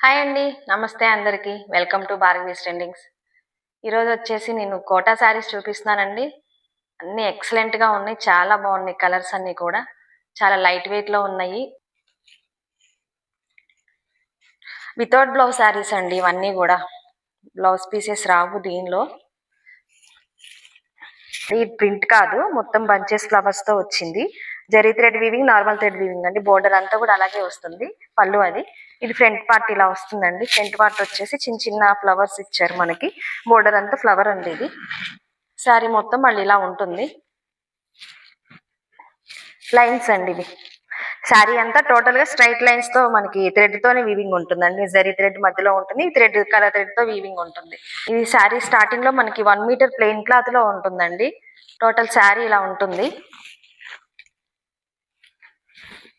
Hi అండి. నమస్తే అందరికీ. Welcome to Bhargavi's trendings. ఈరోజు వచ్చేసి నేను కోటా శారీస్ చూపిస్తున్నానండి. అన్నీ ఎక్సలెంట్‌గా ఉన్నాయి. చాలా బాగున్నాయి. కలర్స్ అన్నీ కూడా చాలా లైట్ వెయిట్‌లో ఉన్నాయి. వితౌట్ బ్లౌజ్ శారీస్ అండి ఇవన్నీ కూడా. బ్లౌజ్ పీసెస్ రావు దీనిలో. ఈ ప్రింట్ కాదు, మొత్తం బంచెస్ ఫ్లవర్స్ తో వచ్చింది. Zari thread weaving, normal thread weaving అండి. బోర్డర్ అంతా కూడా అలాగే వస్తుంది. పళ్ళు అది. ఇది ఫ్రంట్ పార్ట్ ఇలా వస్తుందండి. ఫ్రంట్ పార్ట్ వచ్చేసి చిన్న చిన్న ఫ్లవర్స్ ఇచ్చారు మనకి. బోర్డర్ అంతా ఫ్లవర్ అండి ఇది. శారీ మొత్తం మళ్ళీ ఇలా ఉంటుంది. లైన్స్ అండి ఇవి. శారీ అంతా టోటల్ గా స్ట్రైట్ లైన్స్ తో మనకి థ్రెడ్ తోనే వీవింగ్ ఉంటుందండి. జరీ థ్రెడ్ మధ్యలో ఉంటుంది, థ్రెడ్ కలర్ థ్రెడ్ తో వీవింగ్ ఉంటుంది. ఈ శారీ స్టార్టింగ్ లో మనకి 1 మీటర్ ప్లెయిన్ క్లాత్ లో ఉంటుందండి. టోటల్ శారీ ఇలా ఉంటుంది.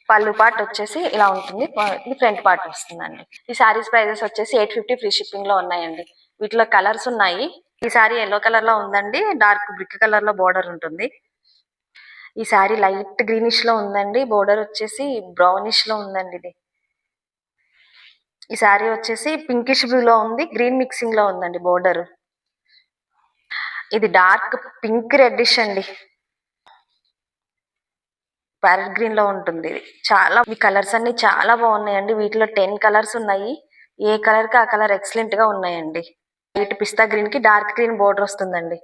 పళ్ళు పార్ట్ వచ్చేసి ఇలా ఉంటుంది. ఇది ఫ్రంట్ పార్ట్ వస్తుందండి. ఈ శారీస్ ప్రైజెస్ వచ్చేసి 850 ఫ్రీ షిప్పింగ్ లో ఉన్నాయండి. వీటిలో కలర్స్ ఉన్నాయి. ఈ శారీ ఎల్లో కలర్ లో ఉందండి. డార్క్ బ్రిక్ కలర్ లో బోర్డర్ ఉంటుంది. ఈ శారీ లైట్ గ్రీనిష్ లో ఉందండి. బోర్డర్ వచ్చేసి బ్రౌనిష్ లో ఉందండి. ఈ శారీ వచ్చేసి పింకిష్ బ్లూ లో ఉంది, గ్రీన్ మిక్సింగ్ లో ఉందండి బోర్డర్. ఇది డార్క్ పింక్ రెడ్డిష్ అండి. ప్యారెట్ గ్రీన్ లో ఉంటుంది. చాలా ఈ కలర్స్ అన్ని చాలా బాగున్నాయండి. వీటిలో 10 కలర్స్ ఉన్నాయి. ఏ కలర్ కి ఆ కలర్ ఎక్సలెంట్ గా ఉన్నాయండి. లైట్ పిస్తా గ్రీన్ కి డార్క్ గ్రీన్ బోర్డర్ వస్తుందండి.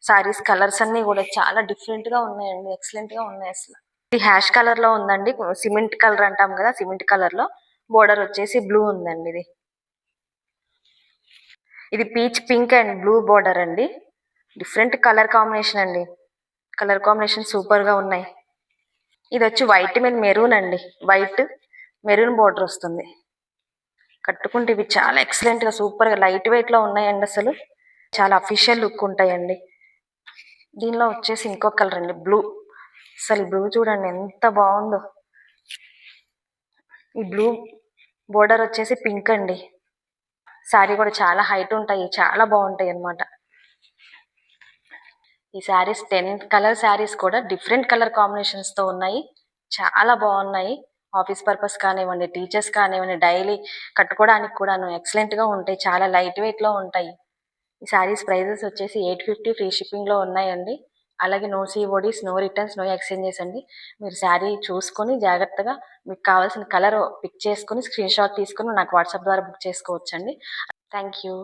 సారీస్ కలర్స్ అన్ని కూడా చాలా డిఫరెంట్ గా ఉన్నాయండి. ఎక్సలెంట్ గా ఉన్నాయి అసలు. ఇది హ్యాష్ కలర్ లో ఉందండి. సిమెంట్ కలర్ అంటాం కదా, సిమెంట్ కలర్ లో బోర్డర్ వచ్చేసి బ్లూ ఉందండి. ఇది peach pink and blue border అండి. డిఫరెంట్ కలర్ కాంబినేషన్ అండి. కలర్ కాంబినేషన్ సూపర్ గా ఉన్నాయి. ఇది వచ్చి వైట్ మీద మెరూన్ అండి. వైట్ మెరూన్ బోర్డర్ వస్తుంది. కట్టుకుంటే ఇవి చాలా ఎక్సలెంట్ గా సూపర్ గా లైట్ వెయిట్ లో ఉన్నాయండి. అసలు చాలా అఫీషియల్ లుక్ ఉంటాయండి. దీనిలో వచ్చేసి ఇంకో కలర్ అండి, బ్లూ. అసలు బ్లూ చూడండి ఎంత బాగుందో. ఈ బ్లూ బోర్డర్ వచ్చేసి పింక్ అండి. శారీ కూడా చాలా హైట్ ఉంటాయి, చాలా బాగుంటాయి అన్నమాట. ఈ శారీస్ 10 కలర్ శారీస్ కూడా డిఫరెంట్ కలర్ కాంబినేషన్స్ తో ఉన్నాయి. చాలా బాగున్నాయి. ఆఫీస్ పర్పస్ కానివ్వండి, టీచర్స్ కానివ్వండి, డైలీ కట్టుకోవడానికి కూడాను ఎక్సలెంట్ గా ఉంటాయి. చాలా లైట్ వెయిట్ లో ఉంటాయి. ఈ శారీస్ ప్రైజెస్ వచ్చేసి 850 ఫ్రీ షిప్పింగ్ లో ఉన్నాయండి. అలాగే no CODs, no returns, no exchanges అండి. మీరు శారీ చూసుకొని జాగ్రత్తగా మీకు కావాల్సిన కలర్ పిక్ చేసుకుని స్క్రీన్ షాట్ తీసుకుని నాకు వాట్సాప్ ద్వారా బుక్ చేసుకోవచ్చండి. Thank you.